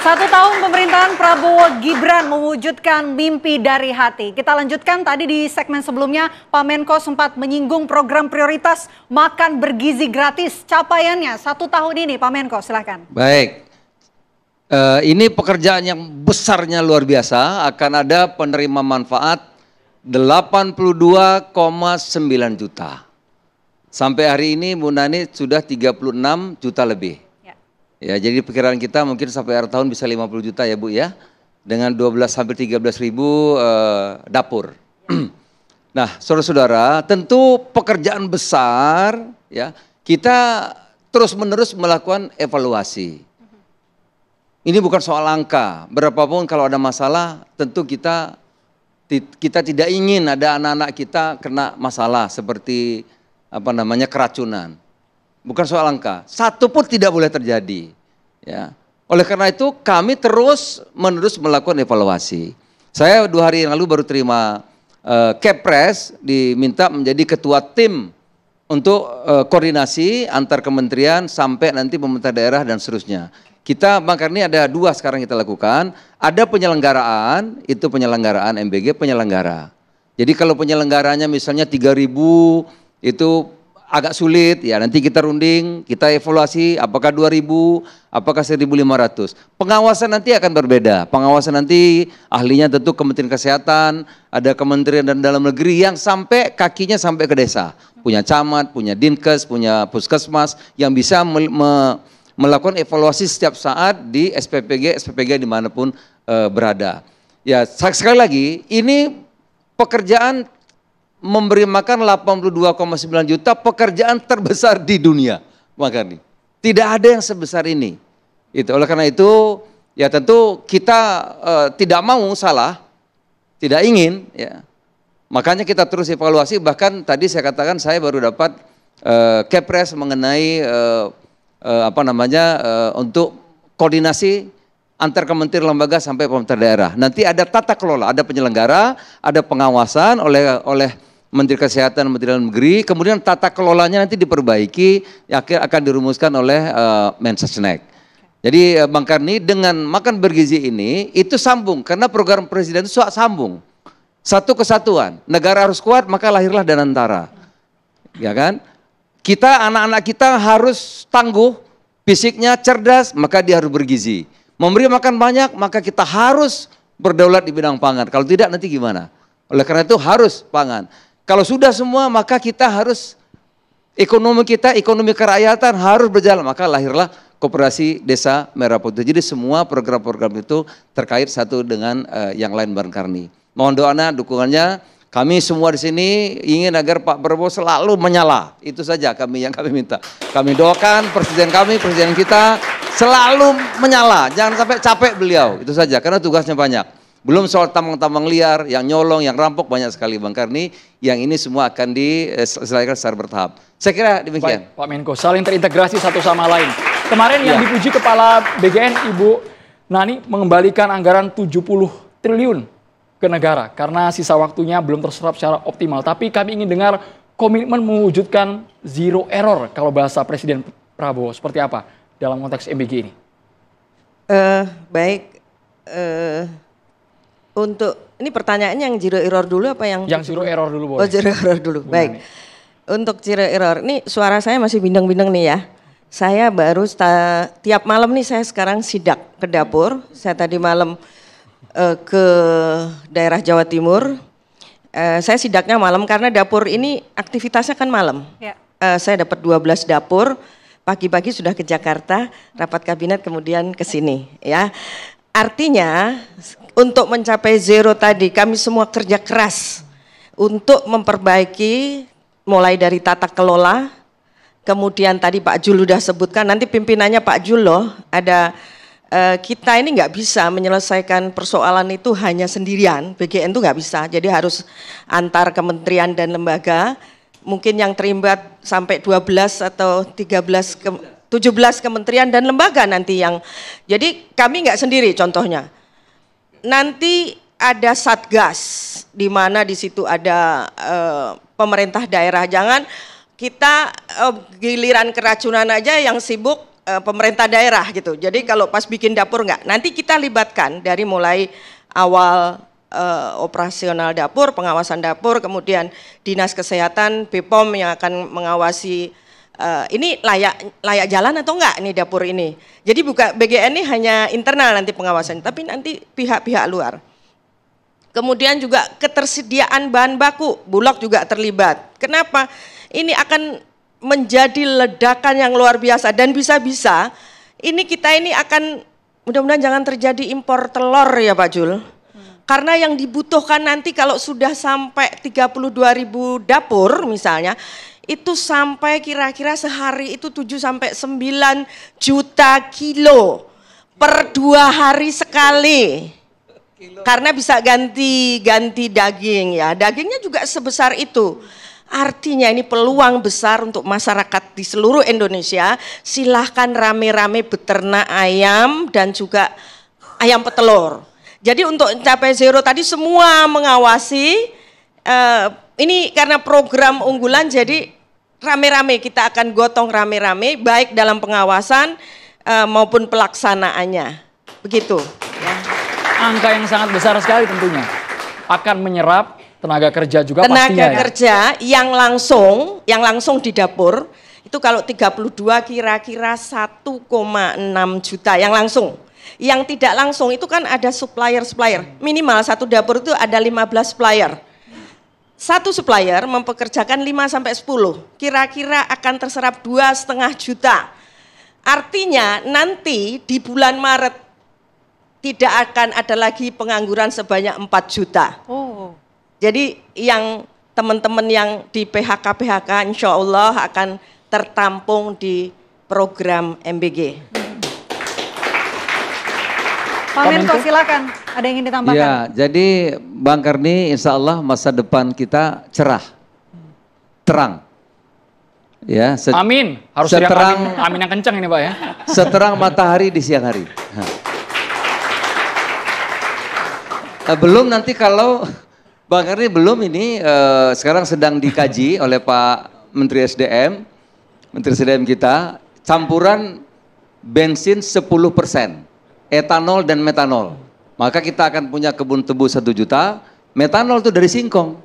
1 tahun pemerintahan Prabowo Gibran mewujudkan mimpi dari hati. Kita lanjutkan tadi di segmen sebelumnya, Pak Menko sempat menyinggung program prioritas makan bergizi gratis. Capaiannya 1 tahun ini, Pak Menko silakan. Baik, ini pekerjaan yang besarnya luar biasa. Akan ada penerima manfaat 82,9 juta. Sampai hari ini Bu Nani sudah 36 juta lebih. Ya, jadi perkiraan kita mungkin sampai akhir tahun bisa 50 juta ya Bu ya. Dengan 12 sampai 13 ribu dapur. Nah, saudara-saudara, tentu pekerjaan besar ya. Kita terus-menerus melakukan evaluasi. Ini bukan soal angka. Berapapun kalau ada masalah, tentu kita tidak ingin ada anak-anak kita kena masalah seperti keracunan. Bukan soal angka, satu pun tidak boleh terjadi. Ya. Oleh karena itu kami terus-menerus melakukan evaluasi. Saya 2 hari yang lalu baru terima Kepres, diminta menjadi ketua tim untuk koordinasi antar kementerian sampai nanti pemerintah daerah dan seterusnya. Kita Bang Karni ada 2 sekarang kita lakukan. Ada penyelenggaraan, itu penyelenggaraan MBG penyelenggara. Jadi kalau penyelenggaranya misalnya 3.000 itu agak sulit, ya nanti kita runding, kita evaluasi apakah 2.000, apakah 1.500. Pengawasan nanti akan berbeda, pengawasan nanti ahlinya tentu Kementerian Kesehatan, ada Kementerian dan Dalam Negeri yang sampai kakinya sampai ke desa. Punya camat, punya dinkes, punya puskesmas yang bisa melakukan evaluasi setiap saat di SPPG dimanapun berada. Ya sekali lagi, ini pekerjaan memberi makan 82,9 juta, pekerjaan terbesar di dunia, makanya tidak ada yang sebesar ini. Itu oleh karena itu ya tentu kita tidak mau salah, tidak ingin ya. Makanya kita terus evaluasi. Bahkan tadi saya katakan saya baru dapat Kepres mengenai untuk koordinasi antar kementerian lembaga sampai pemerintah daerah. Nanti ada tata kelola, ada penyelenggara, ada pengawasan oleh Menteri Kesehatan, Menteri Dalam Negeri, kemudian tata kelolanya nanti diperbaiki, akan dirumuskan oleh Mensesnek. Jadi Bang Karni dengan makan bergizi ini itu sambung, karena program presiden itu sambung. Satu kesatuan, negara harus kuat maka lahirlah Danantara. Ya kan? Kita, anak-anak kita harus tangguh, fisiknya cerdas, maka dia harus bergizi. Memberi makan banyak, maka kita harus berdaulat di bidang pangan. Kalau tidak nanti gimana? Oleh karena itu harus pangan. Kalau sudah semua maka kita harus, ekonomi kerakyatan harus berjalan. Maka lahirlah Koperasi Desa Merah Putih. Jadi semua program-program itu terkait satu dengan yang lain Bang Karni. Mohon doanya, dukungannya. Kami semua di sini ingin agar Pak Prabowo selalu menyala. Itu saja yang kami minta. Kami doakan presiden kita selalu menyala. Jangan sampai capek beliau. Itu saja karena tugasnya banyak. Belum soal tambang-tambang liar, yang nyolong, yang rampok banyak sekali Bang Karni. Yang ini semua akan diselesaikan secara bertahap. Saya kira demikian. Baik, Pak Menko, saling terintegrasi satu sama lain. Kemarin yang dipuji Kepala BGN Ibu Nani mengembalikan anggaran 70 triliun ke negara. Karena sisa waktunya belum terserap secara optimal. Tapi kami ingin dengar komitmen mewujudkan zero error kalau bahasa Presiden Prabowo. Seperti apa dalam konteks MBG ini? Untuk ini pertanyaannya yang zero error dulu apa yang? Yang zero error dulu boleh. Oh zero error dulu, baik. Untuk zero error, ini suara saya masih bindeng-bindeng nih ya. Saya baru tiap malam nih saya sekarang sidak ke dapur. Saya tadi malam ke daerah Jawa Timur. Saya sidaknya malam karena dapur ini aktivitasnya kan malam. Ya. Saya dapat 12 dapur, pagi-pagi sudah ke Jakarta, rapat kabinet kemudian ke sini ya. Artinya untuk mencapai zero tadi kami semua kerja keras untuk memperbaiki mulai dari tata kelola, kemudian tadi Pak Jul sudah sebutkan, nanti pimpinannya Pak Jul loh, ada kita ini nggak bisa menyelesaikan persoalan itu hanya sendirian, BGN itu nggak bisa, jadi harus antar kementerian dan lembaga, mungkin yang terlibat sampai 12 atau 17 kementerian dan lembaga nanti yang, jadi kami nggak sendiri contohnya. Nanti ada satgas di mana di situ ada pemerintah daerah. Jangan kita giliran keracunan aja yang sibuk pemerintah daerah gitu. Jadi kalau pas bikin dapur enggak, nanti kita libatkan dari mulai awal operasional dapur, pengawasan dapur, kemudian Dinas Kesehatan, BPOM yang akan mengawasi ini layak jalan atau enggak ini dapur ini. Jadi BGN ini hanya internal nanti pengawasan, tapi nanti pihak-pihak luar. Kemudian juga ketersediaan bahan baku, Bulog juga terlibat. Kenapa? Ini akan menjadi ledakan yang luar biasa dan bisa-bisa kita ini akan mudah-mudahan jangan terjadi impor telur ya Pak Jul. Karena yang dibutuhkan nanti kalau sudah sampai 32.000 dapur misalnya, itu sampai kira-kira sehari itu 7 sampai 9 juta kilo per 2 hari sekali. Karena bisa ganti daging ya, dagingnya juga sebesar itu. Artinya ini peluang besar untuk masyarakat di seluruh Indonesia, silahkan rame-rame beternak ayam dan juga ayam petelur. Jadi untuk capai zero tadi semua mengawasi, ini karena program unggulan jadi rame-rame kita akan gotong rame-rame baik dalam pengawasan maupun pelaksanaannya. Begitu. Ya. Angka yang sangat besar sekali tentunya. Akan menyerap tenaga kerja juga tenaga pastinya. Tenaga kerja yang langsung di dapur itu kalau 32 kira-kira 1,6 juta yang langsung. Yang tidak langsung itu kan ada supplier. Minimal satu dapur itu ada 15 supplier. Satu supplier mempekerjakan 5 sampai 10. Kira-kira akan terserap 2,5 juta. Artinya nanti di bulan Maret tidak akan ada lagi pengangguran sebanyak 4 juta. Oh. Jadi yang teman-teman yang di PHK insya Allah akan tertampung di program MBG. Pak Menko silakan, ada yang ingin ditambahkan? Ya, jadi Bang Karni insya Allah masa depan kita cerah, terang. Ya, amin, harus seterang, amin yang kencang ini Pak ya. Seterang matahari di siang hari. Belum nanti kalau Bang Karni belum ini sekarang sedang dikaji oleh Pak Menteri SDM kita, campuran bensin 10%. Etanol dan metanol. Maka kita akan punya kebun tebu 1 juta, metanol itu dari singkong.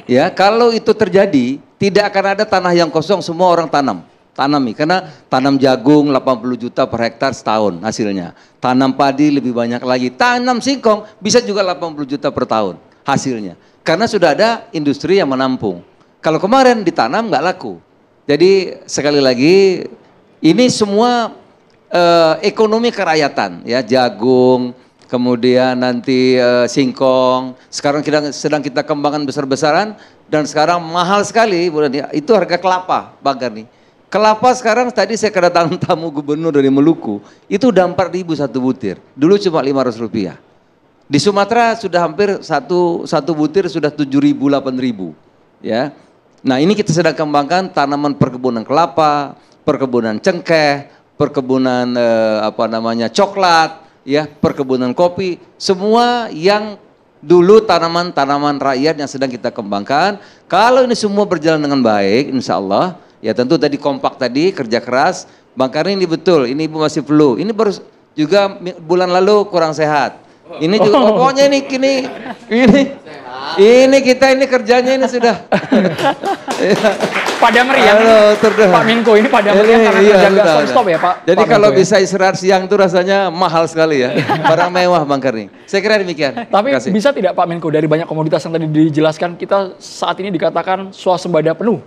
Ya, kalau itu terjadi, tidak akan ada tanah yang kosong, semua orang tanami. Karena tanam jagung 80 juta per hektar setahun hasilnya. Tanam padi lebih banyak lagi. Tanam singkong bisa juga 80 juta per tahun hasilnya. Karena sudah ada industri yang menampung. Kalau kemarin ditanam nggak laku. Jadi sekali lagi ini semua ekonomi kerakyatan ya, jagung, kemudian nanti singkong. Sekarang sedang kita kembangkan besar-besaran dan sekarang mahal sekali itu harga kelapa, Bang Karni. Kelapa sekarang tadi saya kedatangan tamu gubernur dari Maluku, itu udah 4.000 satu butir. Dulu cuma Rp500. Di Sumatera sudah hampir satu butir sudah 7.000, 8.000 ya. Nah, ini kita sedang kembangkan tanaman perkebunan kelapa, perkebunan cengkeh, perkebunan coklat, ya, perkebunan kopi, semua yang dulu tanaman-tanaman rakyat yang sedang kita kembangkan. Kalau ini semua berjalan dengan baik, insya Allah, ya tentu tadi kompak tadi, kerja keras. Bang Karni ini betul, ini Ibu masih flu, ini baru juga bulan lalu kurang sehat. Ini juga pokoknya ini kita ini kerjanya ini sudah. Pada meriang, Pak Menko ini pada meriang karena kerja nggak stop ya Pak. Jadi Pak kalau Menko, bisa istirahat siang itu rasanya mahal sekali ya. Barang mewah Bang Karni. Saya kira demikian. Tapi bisa tidak Pak Menko dari banyak komoditas yang tadi dijelaskan kita saat ini dikatakan swasembada penuh?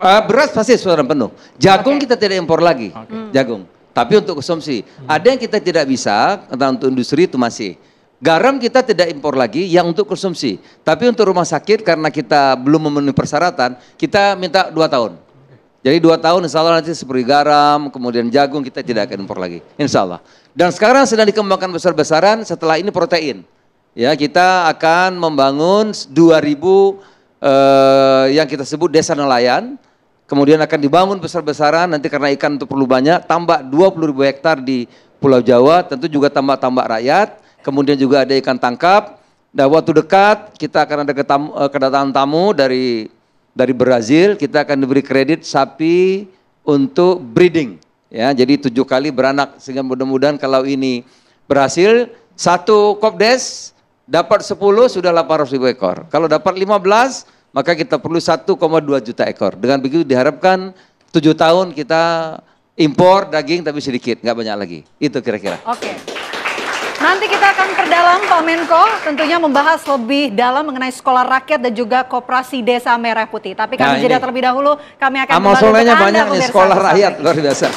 Beras pasti swasembada penuh. Jagung kita tidak impor lagi. Jagung. Tapi untuk konsumsi. Ada yang kita tidak bisa, untuk industri itu masih. Garam kita tidak impor lagi yang untuk konsumsi. Tapi untuk rumah sakit karena kita belum memenuhi persyaratan, kita minta 2 tahun. Jadi 2 tahun insya Allah nanti seperti garam, kemudian jagung kita tidak akan impor lagi. Insya Allah. Dan sekarang sedang dikembangkan besar-besaran setelah ini protein. Ya, kita akan membangun 2.000 yang kita sebut desa nelayan. Kemudian akan dibangun besar-besaran nanti karena ikan itu perlu banyak. Tambah 20.000 hektar di Pulau Jawa, tentu juga tambak-tambak rakyat. Kemudian juga ada ikan tangkap. Dan waktu dekat kita akan ada kedatangan tamu dari Brazil. Kita akan diberi kredit sapi untuk breeding. Ya, jadi 7 kali beranak, sehingga mudah-mudahan kalau ini berhasil, 1 Kopdes dapat 10 sudah 800.000 ekor. Kalau dapat 15, maka kita perlu 1,2 juta ekor. Dengan begitu diharapkan 7 tahun kita impor daging tapi sedikit, nggak banyak lagi. Itu kira-kira. Oke. Nanti kita akan perdalam Pak Menko, tentunya membahas lebih dalam mengenai sekolah rakyat dan juga koperasi Desa Merah Putih. Tapi kami jeda terlebih dahulu, kami akan Amal kembali untuk solehnya Anda, banyak nih, pemirsa sekolah Kosa rakyat, Pagi. luar biasa.